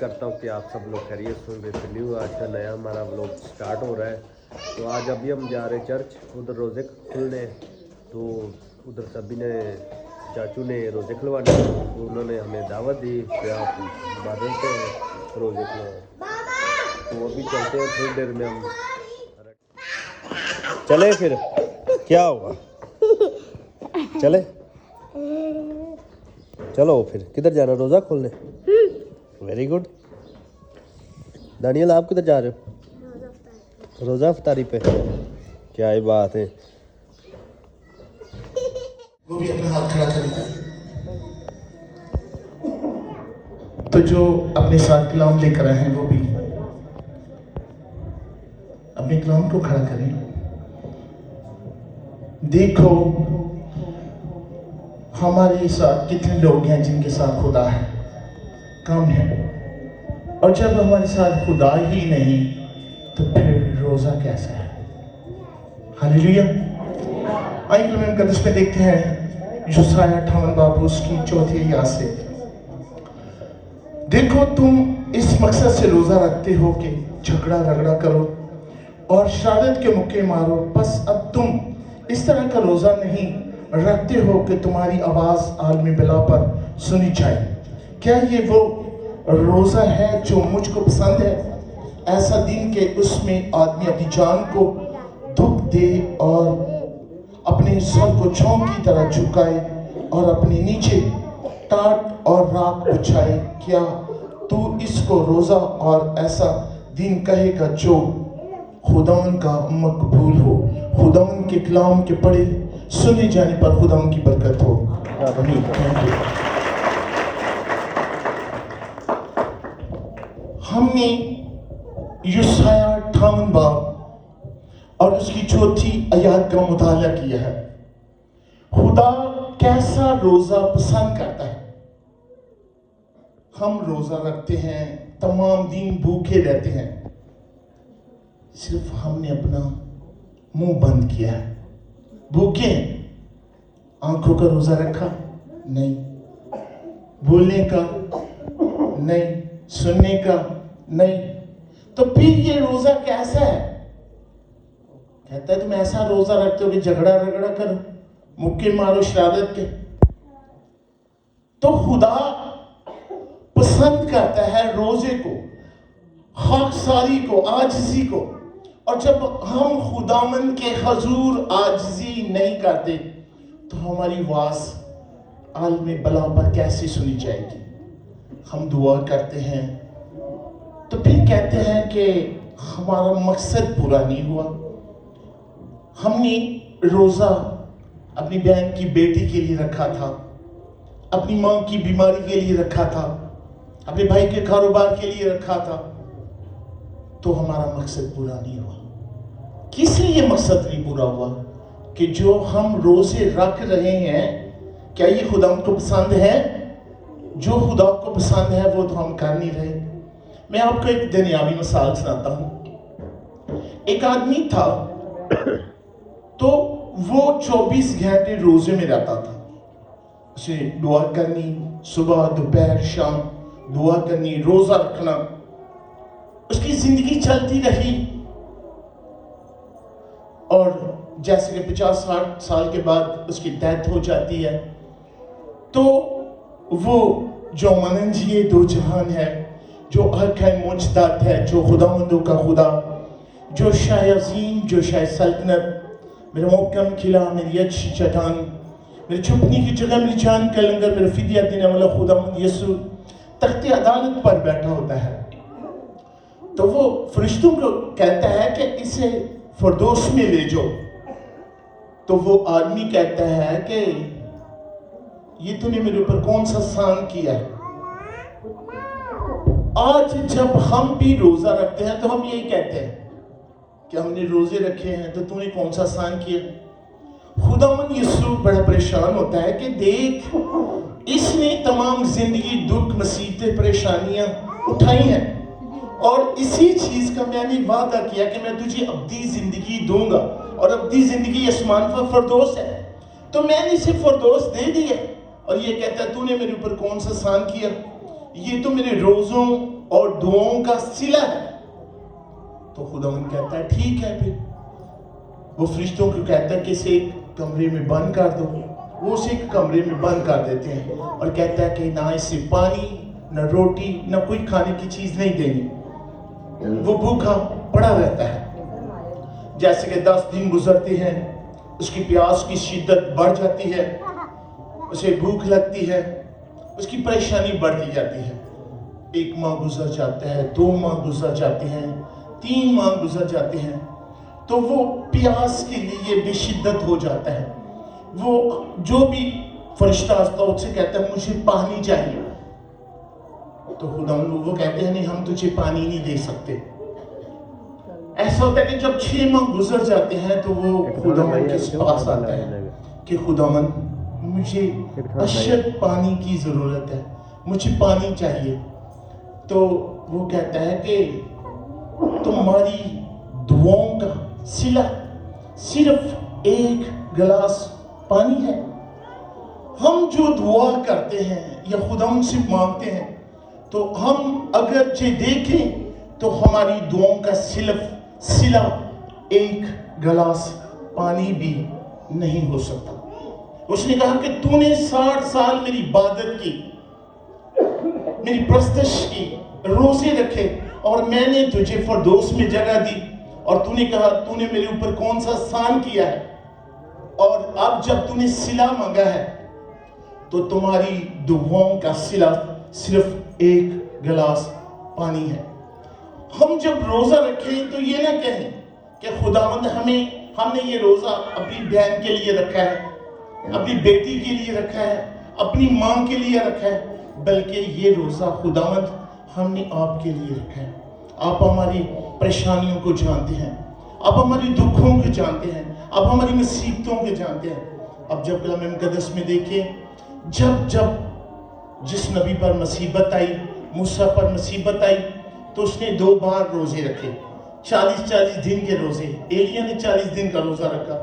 करता हूँ कि आप सब लोग खैरियत से होंगे। तो न्यू आज का नया हमारा व्लॉग स्टार्ट हो रहा है। तो आज अभी हम जा रहे हैं चर्च, उधर रोज़े खुलने। तो उधर सभी ने, चाचू ने रोज़े खुलवाने, तो उन्होंने हमें दावत दी कि आप इबादत से रोज़े खुलवाएं। तो अभी चलते हैं, थोड़ी देर में हम चले। फिर क्या हुआ, चले चलो। फिर किधर जाना, रोज़ा खोलने? Very good. दानियल आप किधर जा रहे हो? रोज़ा अफ्तारी पे। क्या ही बात है। वो भी अपना हाथ खड़ा करेगा। तो जो अपने साथ कलाम लेकर आए हैं वो भी अपने कलाम को खड़ा करें। देखो हमारे साथ कितने लोग हैं जिनके साथ खुदा है, कम है। और जब हमारे साथ खुदा ही नहीं तो फिर रोजा कैसा है? हालेलुया। आइए कलाम मुकद्दस में देखते हैं यूसाया 58 बाब उसकी 4 आयत से। देखो तुम इस मकसद से रोजा रखते हो कि झगड़ा रगड़ा करो और शरारत के मुक्के मारो। बस अब तुम इस तरह का रोजा नहीं रखते हो कि तुम्हारी आवाज आलमी बिला पर सुनी जाए। क्या ये वो रोजा है जो मुझको पसंद है? ऐसा दिन के उसमें आदमी अपनी जान को दुख दे और अपने सर को चौंक की तरह झुकाए और अपने नीचे टाट और राख बिछाए। क्या तू इसको रोजा और ऐसा दिन कहेगा जो खुदावन का मकबूल हो? खुदावन के कलाम के पढ़े सुने जाने पर खुदावन की बरकत हो। आमीन। हमने यूसाया 58 बाब और उसकी 4 आयत का मुताला किया है। खुदा कैसा रोजा पसंद करता है? हम रोजा रखते हैं, तमाम दिन भूखे रहते हैं, सिर्फ हमने अपना मुंह बंद किया है। भूखे, आंखों का रोजा रखा नहीं, बोलने का नहीं, सुनने का नहीं। तो फिर ये रोजा कैसा है? कहता है तुम ऐसा रोजा रखते हो कि झगड़ा रगड़ा करो, मुक्के मारो शरारत के। तो खुदा पसंद करता है रोजे को, खाकसारी को, आजिजी को। और जब हम खुदावन के हजूर आजिजी नहीं करते तो हमारी आवाज आलमी बला पर कैसे सुनी जाएगी? हम दुआ करते हैं तो फिर कहते हैं कि हमारा मकसद पूरा नहीं हुआ। हमने रोजा अपनी बहन की बेटी के लिए रखा था, अपनी मां की बीमारी के लिए रखा था, अपने भाई के कारोबार के लिए रखा था, तो हमारा मकसद पूरा नहीं हुआ। किस लिए मकसद नहीं पूरा हुआ? कि जो हम रोजे रख रहे हैं, क्या ये खुदा को पसंद है? जो खुदा को पसंद है वो तो हम कर नहीं रहे। मैं आपको एक दुनियावी मिसाल सुनाता हूं। एक आदमी था तो वो 24 घंटे रोजे में रहता था। उसे दुआ करनी, सुबह दोपहर शाम दुआ करनी, रोजा रखना, उसकी जिंदगी चलती रही। और जैसे कि 50-60 साल के बाद उसकी डेथ हो जाती है, तो वो जो मनंजिए दो जहान है, जो अहकाम मुजदात है, जो खुदावंदों का खुदा, जो शाह अजीम, जो शाह सल्तनत, मेरा मोहकम किला, मेरी अच्छी चट्टान, मेरे छुपने की जगह, मेरी जान का लंगर, मेरा फिदिया देने वाला खुदावंद यीशु तख्ते अदालत पर बैठा होता है। तो वो फरिश्तों को कहता है कि इसे फरदौस में ले जाओ। तो वो आदमी कहता है कि ये तूने मेरे ऊपर कौन सा एहसान किया है? आज जब हम भी रोजा रखते हैं तो हम यही कहते हैं कि हमने रोजे रखे हैं, तो तूने कौन सा एहसान किया? खुदावन यीशु बड़ा परेशान होता है कि देख, इसने तमाम जिंदगी दुख, मुसीबतें, परेशानियां उठाई हैं, और इसी चीज का मैंने वादा किया कि मैं तुझे अब्दी जिंदगी दूंगा, और अब्दी जिंदगी आसमान पर फरदौस है। तो मैंने इसे फरदौस दे दी है, और ये कहता है तूने मेरे ऊपर कौन सा एहसान किया? یہ تو میرے روزوں اور دعاؤں کا صلہ ہے. تو خداوند کہتا ہے ٹھیک ہے. پھر وہ فرشتوں کو کہتا ہے کہ اسے ایک کمرے میں بند کر دو. وہ اسے ایک کمرے میں بند کر دیتے ہیں اور کہتا ہے کہ نہ اسے پانی نہ روٹی نہ کوئی کھانے کی چیز نہیں دینی. وہ بھوکا پڑا رہتا ہے. جیسے کہ 10 دن گزرتے ہیں, اس کی پیاس کی شدت بڑھ جاتی ہے, اسے بھوک لگتی ہے, اس کی پریشانی بڑھتی جاتی ہے. 1 ماہ گزر جاتا ہے, 2 ماہ گزر جاتے ہیں, 3 ماہ گزر جاتے ہیں. تو وہ پیاس کے لیے بے شدت ہو جاتا ہے. وہ جو بھی فرشتہ آتا ہے اس سے کہتا ہے مجھے پانی چاہیے. تو وہ کہتے ہیں نہیں, ہم تجھے پانی نہیں دے سکتے. ایسا ہوتا ہے کہ جب 6 ماہ گزر جاتے ہیں تو وہ خداوند کے پاس آتا ہے کہ خداوند مجھے اشد پانی کی ضرورت ہے, مجھے پانی چاہیے. تو وہ کہتا ہے کہ تمہاری دعاؤں کا صلہ صرف 1 گلاس پانی ہے. ہم جو دعا کرتے ہیں یا خداوند سے مانگتے ہیں تو ہم اگرچہ دیکھیں تو ہماری دعاؤں کا صلہ 1 گلاس پانی بھی نہیں ہو سکتا. اس نے کہا کہ تو نے 60 سال میری عبادت کی, میری پرستش کی, روزے رکھے اور میں نے تجھے فردوس میں جگہ دی, اور تو نے کہا تو نے میرے اوپر کون سا احسان کیا ہے, اور اب جب تو نے صلہ مانگا ہے تو تمہاری دعاؤں کا صلہ صرف 1 گلاس پانی ہے. ہم جب روزہ رکھیں تو یہ نہ کہیں کہ خداوند ہم نے یہ روزہ اپنی بہن کے لیے رکھا ہے, اپنی بیٹی کے لیے رکھا ہے, اپنی ماں کے لیے رکھا ہے, بلکہ یہ روزہ خداوند ہم نے آپ کے لیے رکھا ہے. آپ ہماری پریشانیوں کو جانتے ہیں, آپ ہماری دکھوں کو جانتے ہیں, آپ ہماری مصیبتوں کو جانتے ہیں. اب جب کلام مقدس میں دیکھیں, جس نبی پر مصیبت آئی, موسیٰ پر مصیبت آئی, تو اس نے 2 بار روزے رکھے, 40 دن کے روزے. ایلیا نے 40 دن کا روزہ رکھا.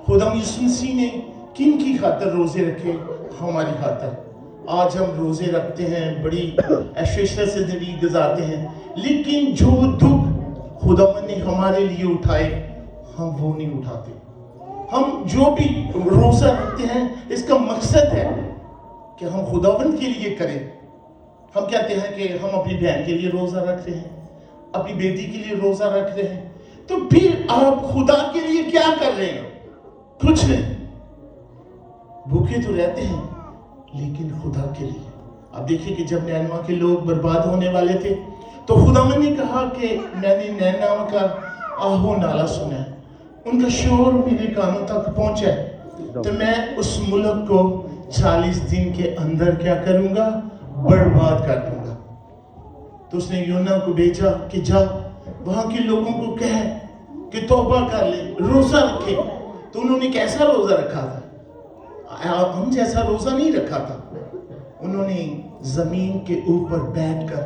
خدا یسوع مسیح نے کن کی خاطر روزے رکھے؟ ہماری خاطر. آج ہم روزے رکھتے ہیں, بڑی عشرت سے زندگی گزارتے ہیں, لیکن جو دکھ خداوند نے ہمارے لیے اٹھائے ہم وہ نہیں اٹھاتے. ہم جو بھی روزہ رکھتے ہیں اس کا مقصد ہے کہ ہم خداوند کے لیے کریں. ہم کہتے ہیں کہ ہم اپنی بہن کے لیے روزہ رکھ رہے ہیں, اپنی بیٹی کے لیے روزہ رکھ رہے ہیں, تو پھر آپ خدا کے لیے کیا کر رہے ہیں؟ کچھ نہیں. بھوکے تو رہتے ہیں لیکن خدا کے لیے. اب دیکھیں کہ جب نینوا کے لوگ برباد ہونے والے تھے تو خداوند نے کہا کہ میں نے نینوا کا آہو نالا سنا ہے, ان کا شور میرے کانوں تک پہنچا ہے, تو میں اس ملک کو 40 دن کے اندر کیا کروں گا؟ برباد کر دوں گا. تو اس نے یونا کو بھیجا کہ جا وہاں کے لوگوں کو کہے کہ توبہ کر لے, روزہ رکھے. تو انہوں نے کیسا روزہ رکھا تھا؟ ہم جیسا روزہ نہیں رکھا تھا. انہوں نے زمین کے اوپر بیٹھ کر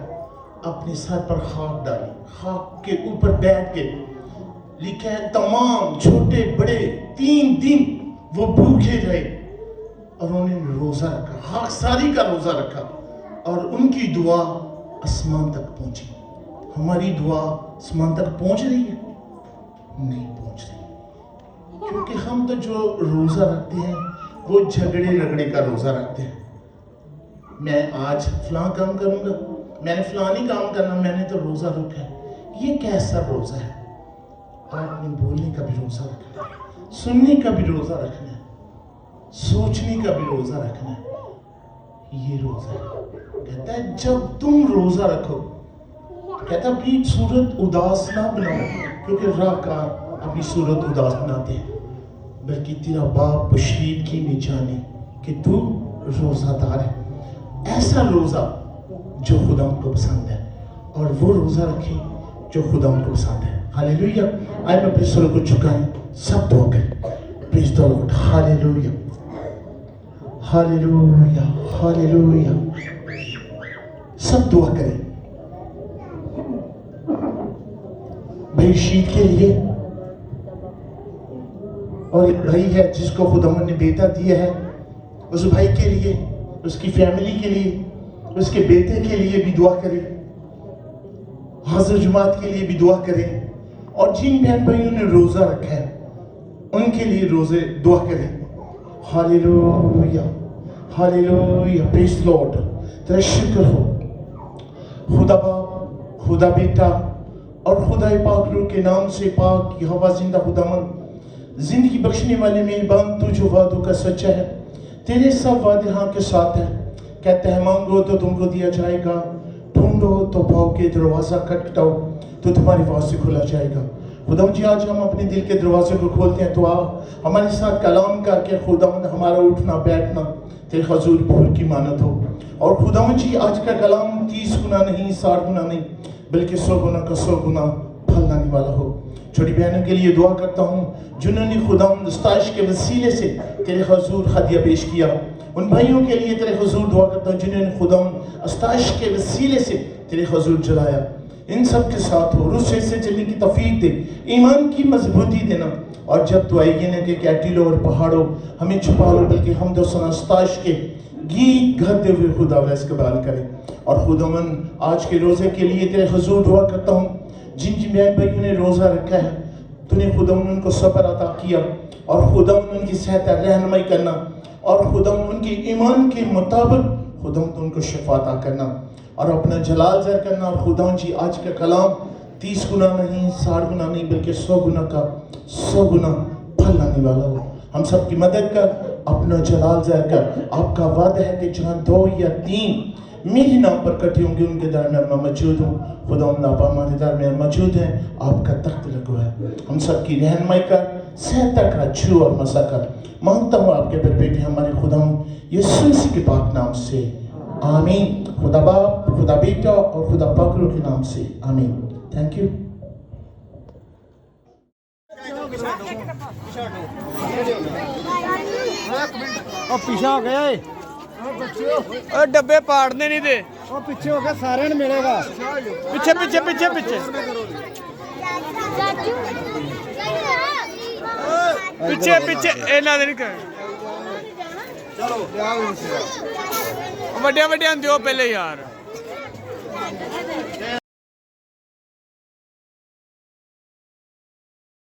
اپنے سر پر خاک ڈالی, خاک کے اوپر بیٹھ کے لکھا ہے تمام چھوٹے بڑے 3 دن وہ بھوکے رہے اور انہوں نے روزہ رکھا, خاک ساری کا روزہ رکھا, اور ان کی دعا آسمان تک پہنچی. ہماری دعا آسمان تک پہنچ رہی ہے؟ نہیں پہنچ رہی, کیونکہ ہم تو جو روزہ رکھتے ہیں وہ جھگڑے رگڑے کا روزہ رکھتے ہیں. میں آج فلاں کام کروں گا, میں نے فلاں نہیں کام کرنا, میں نے تو روزہ رکھا ہے. یہ کیسا روزہ ہے؟ آپ نے بولنے کا بھی روزہ رکھنا ہے, سننے کا بھی روزہ رکھنا ہے, سوچنے کا بھی روزہ رکھنا ہے. یہ روزہ ہے. کہتا ہے جب تم روزہ رکھو, کہتا ہے اپنی صورت اداس نہ بناؤ, کیونکہ راہکار اپنی صورت اداس بناتے ہیں, بلکہ تیرا باپ پوشیدگی میں جانے کہ تو روزہ دار ہے. ایسا روزہ جو خدا کو پسند ہے, اور وہ روزہ رکھے جو خدا کو پسند ہے. ہاللیلویہ. آئے میں اپنے سروں کو جھکائیں, سب دعا کریں. پریز دی لارڈ. ہاللیلویہ, ہاللیلویہ, ہاللیلویہ. سب دعا کریں. بھائی شید کے لیے, اور ایک بھائی ہے جس کو خداوند نے بیٹا دیا ہے, اس بھائی کے لیے, اس کی فیملی کے لیے, उसके बेटे के लिए भी दुआ करें, हाजिर जमात के लिए भी दुआ करें, और जिन बहन भाइयों ने रोजा रखा है उनके लिए रोजे दुआ करें। Hallelujah, hallelujah, praise Lord. तेरा शुक्र हो खुदा बाप, खुदा बेटा और खुदा पाक रूह के नाम से पाक यहोवा जिंदा खुदामंद, जिंदगी बख्शने वाले मेहरबान, तू जो वादों का सच्चा है, तेरे सब वादे हाँ के साथ है। कहते हैं मांगो तो तुमको दिया जाएगा, ढूंढो तो पाओगे, दरवाजा खटखटाओ तो तुम्हारी वास्ते खोला जाएगा। खुदाम जी आज हम अपने दिल के दरवाजे को खोलते हैं, तो आ हमारे साथ कलाम करके खुदाम हमारा उठना बैठना तेरे हजूर भूल की मानत हो। और खुदाम जी आज का कलाम 30 गुना नहीं, 60 गुना नहीं, बल्कि 100 गुना का 100 गुना फल लाने वाला हो। छोटी बहनों के लिए दुआ करता हूँ जिन्होंने खुदाम दस्ताश के वसीले से तेरे हजूर हदिया पेश किया। उन भाइयों के लिए तेरे हुजूर दुआ करता हूँ जिन्होंने खुदाम अस्ताश के वसीले से तेरे हुजूर जलाया। इन सब के साथ हो, रुस से चलने की तौफीक दे, ईमान की मजबूती देना, और जब तो आएगी ना कि कैटिलों और पहाड़ों हमें छुपा लो, बल्कि हम दो अस्ताश के गीत गाते हुए खुदा इस्तेमाल करें। और खुदावन आज के रोजे के लिए तेरे हुजूर दुआ करता हूँ जिन जिन बहन भाइयों ने रोजा रखा है, तूने खुदावन उनको सब्र अता किया, और खुदावन उनकी सेहत रहनुमाई करना, और खुदावन उनके ईमान के मुताबिक खुदावन तो उनको शिफा अता करना और अपना जलाल ज़ाहिर करना। और खुदावन जी आज का कलाम 30 गुना नहीं, 60 गुना नहीं, बल्कि 100 गुना का 100 गुना फल लाने वाला हो। हम सब की मदद कर, अपना जलाल ज़ाहिर कर। आपका वादा है कि जहाँ 2 या 3 मेरे नाम पर इकट्ठे होंगे उनके दरमियान मैं मौजूद हूँ। खुदावन आप हमारे दरमियान मौजूद हैं, आपका तख्त लगा है। हम सब की रहनुमाई कर, सेहत का छू और मसा कर। मांगता हूँ आपके पर बेटे हमारे खुदावन यीशु मसीह के पाक नाम से, आमीन। खुदा बाप, खुदा बेटा और खुदा पाक रूह के नाम से, आमीन। Thank you. पीछा हो गया है, डब्बे पाड़ने नहीं दे, पीछे हो गया, सारे ने मिलेगा। पीछे पीछे पीछे पीछे पीछे पीछे इन्ना दे नहीं कर वड्डिया वड्डिया दियो पहले यार।